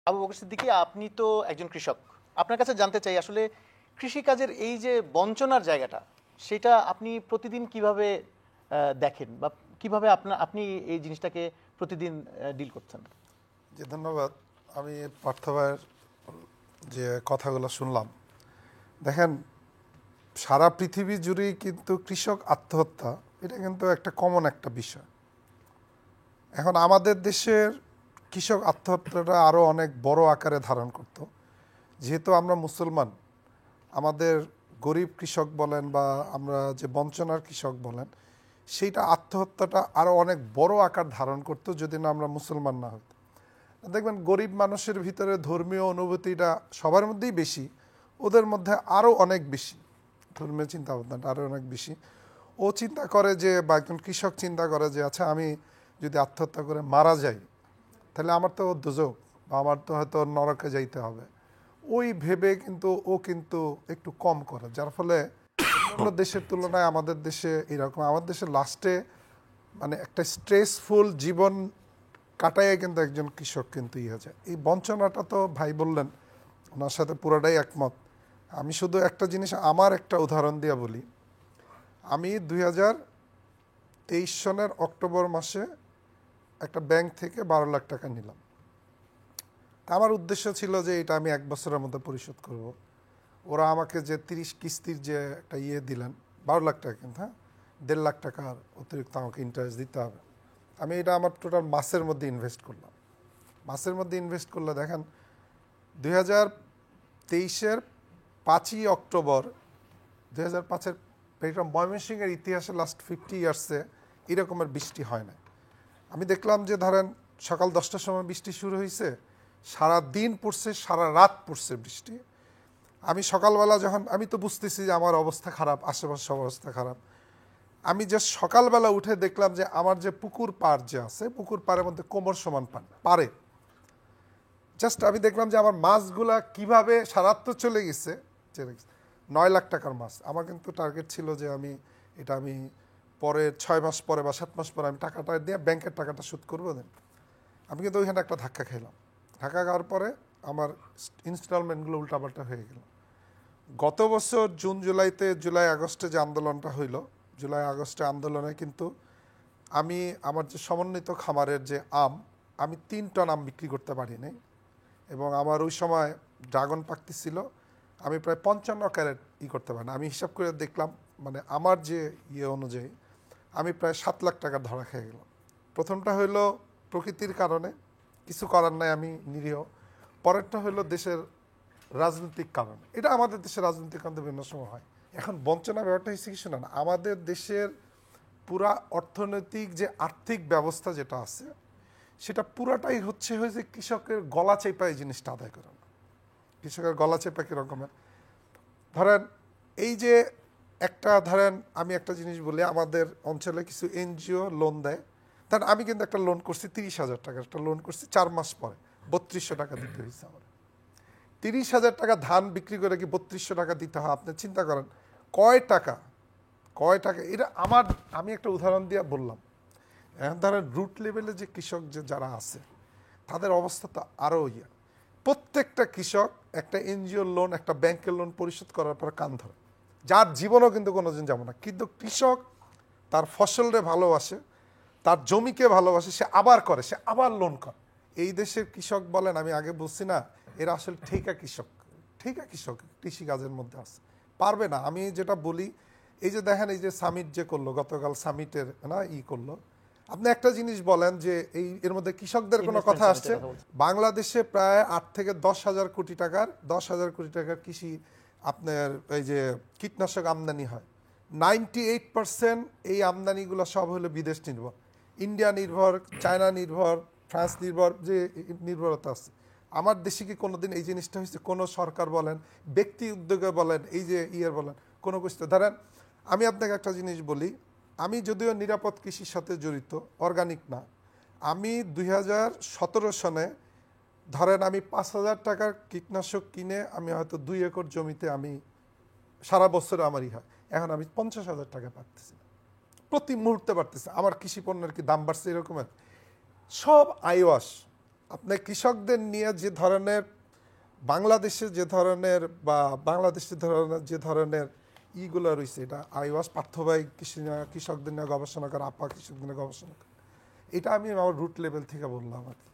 আবু বকর সিদ্দিকী, আপনি তো একজন কৃষক। আপনার কাছে জানতে চাই আসলে কৃষিকাজের এই যে বঞ্চনার জায়গাটা, সেটা আপনি প্রতিদিন কিভাবে দেখেন, বা কিভাবে আপনি এই জিনিসটাকে প্রতিদিন ডিল করছেন? জি, ধন্যবাদ। আমি পার্থ ভাইয়ের যে কথাগুলো শুনলাম, দেখেন, সারা পৃথিবী জুড়েই কিন্তু কৃষক আত্মহত্যা এটা কিন্তু একটা কমন একটা বিষয়। এখন আমাদের দেশের কৃষক আত্মহত্যাটা আরও অনেক বড় আকারে ধারণ করত। যেহেতু আমরা মুসলমান, আমাদের গরিব কৃষক বলেন বা আমরা যে বঞ্চনার কৃষক বলেন, সেইটা আত্মহত্যাটা আরও অনেক বড় আকার ধারণ করতো যদি না আমরা মুসলমান না হতো। দেখবেন গরিব মানুষের ভিতরে ধর্মীয় অনুভূতিটা সবার মধ্যেই বেশি, ওদের মধ্যে আরও অনেক বেশি, ধর্মীয় চিন্তা ভাবনাটা আরও অনেক বেশি। ও চিন্তা করে যে, বা একজন কৃষক চিন্তা করে যে, আচ্ছা আমি যদি আত্মহত্যা করে মারা যাই তাহলে আমার তো দোজখ, বা আমার তো হয়তো নরকে যাইতে হবে, ওই ভেবে কিন্তু ও কিন্তু একটু কম করে, যার ফলে অন্য দেশের তুলনায় আমাদের দেশে এরকম, আমাদের দেশে লাস্টে মানে একটা স্ট্রেসফুল জীবন কাটাইয়ে কিন্তু একজন কৃষক কিন্তু ইয়ে যায়। এই বঞ্চনাটা তো ভাই বললেন, ওনার সাথে পুরোটাই একমত। আমি শুধু একটা জিনিস, আমার একটা উদাহরণ দিয়ে বলি। আমি 2023 সনের অক্টোবর মাসে একটা ব্যাংক থেকে 12 লাখ টাকা নিলাম। আমার উদ্দেশ্য ছিল যে এটা আমি 1 বছরের মধ্যে পরিশোধ করব। ওরা আমাকে যে 30 কিস্তির যে একটা ইয়ে দিলেন, 12 লাখ টাকা কিন্তু, হ্যাঁ, 1.5 লাখ টাকার অতিরিক্ত আমাকে ইন্টারেস্ট দিতে হবে। আমি এটা আমার টোটাল মাসের মধ্যে ইনভেস্ট করলাম। মাসের মধ্যে ইনভেস্ট করলে দেখেন 2023-এর 5ই অক্টোবর, 2005-এর ময়মনসিংহের ইতিহাসে লাস্ট 50 ইয়ার্সে এরকমের বৃষ্টি হয় না। আমি দেখলাম যে ধরেন সকাল 10টার সময় বৃষ্টি শুরু হয়েছে, সারা দিন পড়ছে, সারা রাত পড়ছে বৃষ্টি। আমি সকালবেলা যখন, আমি তো বুঝতেছি যে আমার অবস্থা খারাপ, আশেপাশে সব অবস্থা খারাপ। আমি জাস্ট সকালবেলা উঠে দেখলাম যে আমার যে পুকুর পাড় যে আছে, পুকুর পাড়ের মধ্যে কোমর সমান পারে, জাস্ট আমি দেখলাম যে আমার মাছগুলা কিভাবে সারাত তো চলে গেছে। 9 লাখ টাকার মাছ। আমার কিন্তু টার্গেট ছিল যে আমি পরের 6 মাস পরে বা 7 মাস পরে আমি টাকাটা দিয়ে ব্যাংকের টাকাটা শোধ করবো। দেন আমি কিন্তু ওইখানে একটা ধাক্কা খেলাম। ধাক্কা খাওয়ার পরে আমার ইনস্টলমেন্টগুলো উল্টাপাল্টা হয়ে গেল। গত বছর জুলাই আগস্টে যে আন্দোলনটা হইল, জুলাই আগস্টে আন্দোলনে কিন্তু আমি আমার যে সমন্বিত খামারের যে আমি 3 টন আম বিক্রি করতে পারি নাই। এবং আমার ওই সময় ড্রাগন পাকতি ছিল, আমি প্রায় 55 ক্যারেট করতে পারি না। আমি হিসাব করে দেখলাম, মানে আমার যে ইয়ে অনুযায়ী আমি প্রায় 7 লাখ টাকার ধরা খেয়ে গেলাম। প্রথমটা হইলো প্রকৃতির কারণে, কিছু করার নাই, আমি নিরীহ। পরেরটা হইলো দেশের রাজনৈতিক কারণে। এটা আমাদের দেশের রাজনৈতিক কারণে বিভিন্ন সময় হয়। এখন বঞ্চনা ব্যাপারটা হচ্ছে কিছু না, আমাদের দেশের পুরা অর্থনৈতিক যে আর্থিক ব্যবস্থা যেটা আছে, সেটা পুরাটাই হয়েছে কৃষকের গলা চেপা এই জিনিসটা আদায় করানো। কৃষকের গলা চেপা কীরকমের, ধরেন এই যে ধরেন আমি একটা জিনিস বলি, আমাদের অঞ্চলে কিছু এনজিও লোন দেয়। ধরেন আমি কিন্তু একটা লোন করছি 30,000 টাকা, একটা লোন করছি 4 মাস পরে 3200 টাকা দিতে হয়েছে আমার। 30,000 টাকা ধান বিক্রি করে কি 3200 টাকা দিতে হয়? আপনি চিন্তা করেন কয় টাকা এটা আমি একটা উদাহরণ দিয়ে বললাম। এখন ধরেন রুট লেভেলে যে কৃষক যারা আছে, তাদের অবস্থা তো আরও প্রত্যেকটা কৃষক একটা এনজিও লোন, একটা ব্যাংকের লোন পরিশোধ করার পর কান ধরে, যার জীবনও কিন্তু কোনোদিন যাবো না। কিন্তু কৃষক তার ফসলরে ভালোবাসে, তার জমিকে ভালোবাসে, সে আবার করে, সে আবার লোন করে। এই দেশের কৃষক বলেন, আমি আগে বলছি না, এরা আসলে ঠিকা কৃষক কৃষিকাজের মধ্যে আছে, পারবে না। আমি যেটা বলি, এই যে দেখেন, এই যে সামিট যে করলো, গতকাল সামিটের না করলো, আপনি একটা জিনিস বলেন যে এর মধ্যে কৃষকদের কোনো কথা আসছে? বাংলাদেশে প্রায় 8 থেকে 10,000 কোটি টাকার 10,000 কোটি টাকার কৃষি আপনার এই যে কীটনাশক আমদানি হয়। 98% এই আমদানিগুলো সব হলো বিদেশ নির্ভর, ইন্ডিয়া নির্ভর, চায়না নির্ভর, ফ্রান্স নির্ভর, যে নির্ভরতা আছে। আমার দেশে কি কোনোদিন এই জিনিসটা হয়েছে? কোনো সরকার বলেন, ব্যক্তি উদ্যোগে বলেন, এই যে বলেন, কোনো কিছু। ধরেন আমি আপনাকে একটা জিনিস বলি, আমি যদিও নিরাপদ কৃষির সাথে জড়িত, অর্গানিক না। আমি 2017 সনে ধরেন আমি 5,000 টাকার কীটনাশক কিনে আমি হয়তো 2 একর জমিতে আমি সারা বছরে আমারই হয়। এখন আমি 50,000 টাকা পাচ্ছি না, প্রতি মুহূর্তে পারতেছি। আমার কৃষি পণ্যের কি দাম বাড়ছে? এরকমের সব আইওয়াস। আপনার কৃষকদের নিয়ে যে ধরনের বাংলাদেশে যে ধরনের বা বাংলাদেশে ধরনের যে ধরনের ইগুলো রয়েছে, এটা আইওয়াস পার্থভাই কৃষকদের নিয়ে গবেষণা করে, আপা কৃষকদের নিয়ে গবেষণা করে, এটা আমি আমার রুট লেভেল থেকে বললাম আর কি।